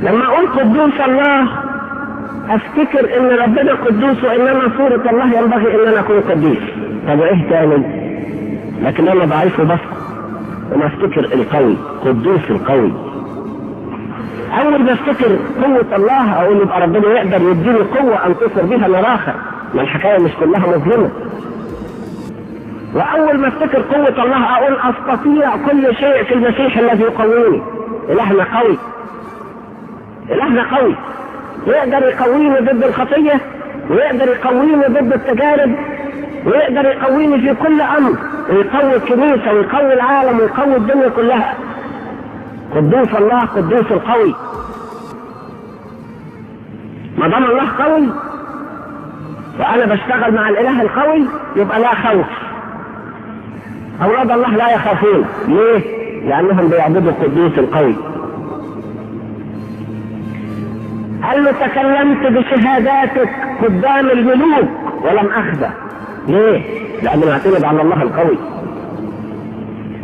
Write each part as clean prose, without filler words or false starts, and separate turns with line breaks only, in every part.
لما اقول قدوس الله افتكر ان ربنا قدوس وانما صورة الله ينبغي ان انا اكون قديس. طب ايه تاني؟ لكن انا ضعيف وبسقط وما افتكر القوي، قدوس القوي. اول ما افتكر قوة الله اقول يبقى ربنا يقدر يديني قوة انتصر بها الاخر، ما الحكاية مش كلها مظلمة. واول ما افتكر قوة الله اقول استطيع كل شيء في المسيح الذي يقويني. الهنا قوي، الهنا قوي، يقدر يقويني ضد الخطية، ويقدر يقويني ضد التجارب، ويقدر يقويني في كل امر، ويقوي الكنيسة ويقوي العالم ويقوي الدنيا كلها. قدوس الله قدوس القوي. ما دام الله قوي وانا بشتغل مع الاله القوي يبقى لا خوف. اولاد الله لا يخافون. ليه؟ لانهم بيعبدوا القدوس القوي. قال له تكلمت بشهاداتك قدام الملوك ولم اخذ. ليه؟ لانه يعتمد على الله القوي.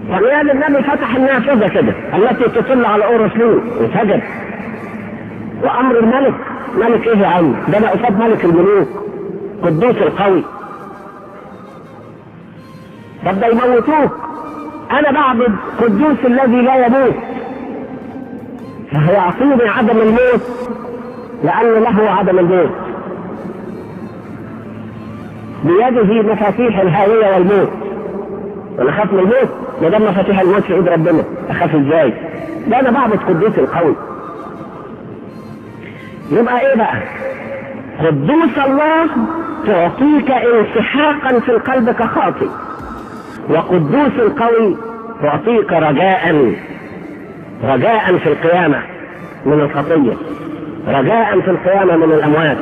فقال النبي فتح النافذه كده التي تطل على اورشليم وسجد. وامر الملك، ملك ايه يا عم؟ ده انا قصاد ملك الملوك قدوس القوي. طب ده يموتوك، انا بعبد قدوس الذي لا يموت، فهيعطيني عدم الموت لأن له عدم الموت. بيده مفاتيح الهاوية والموت. وانا خاف من الموت؟ ما دام مفاتيح الموت في ايد ربنا اخاف ازاي؟ ده انا بعبد قدوس القوي. يبقى ايه بقى؟ قدوس الله تعطيك انسحاقا في القلب كخاطئ، وقدوس القوي تعطيك رجاء في القيامة من الخطية، رجاء في القيامة من الأموات.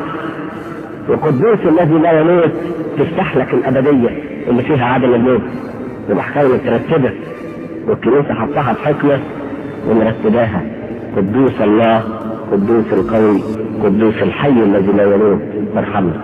وقدوس الذي لا يموت تفتح لك الأبدية اللي فيها عدم الموت. يبقى حكاية مترتبة والكنيسة حطها بحكمة ومرتباها. قدوس الله قدوس القوي قدوس الحي الذي لا يموت. ارحمنا.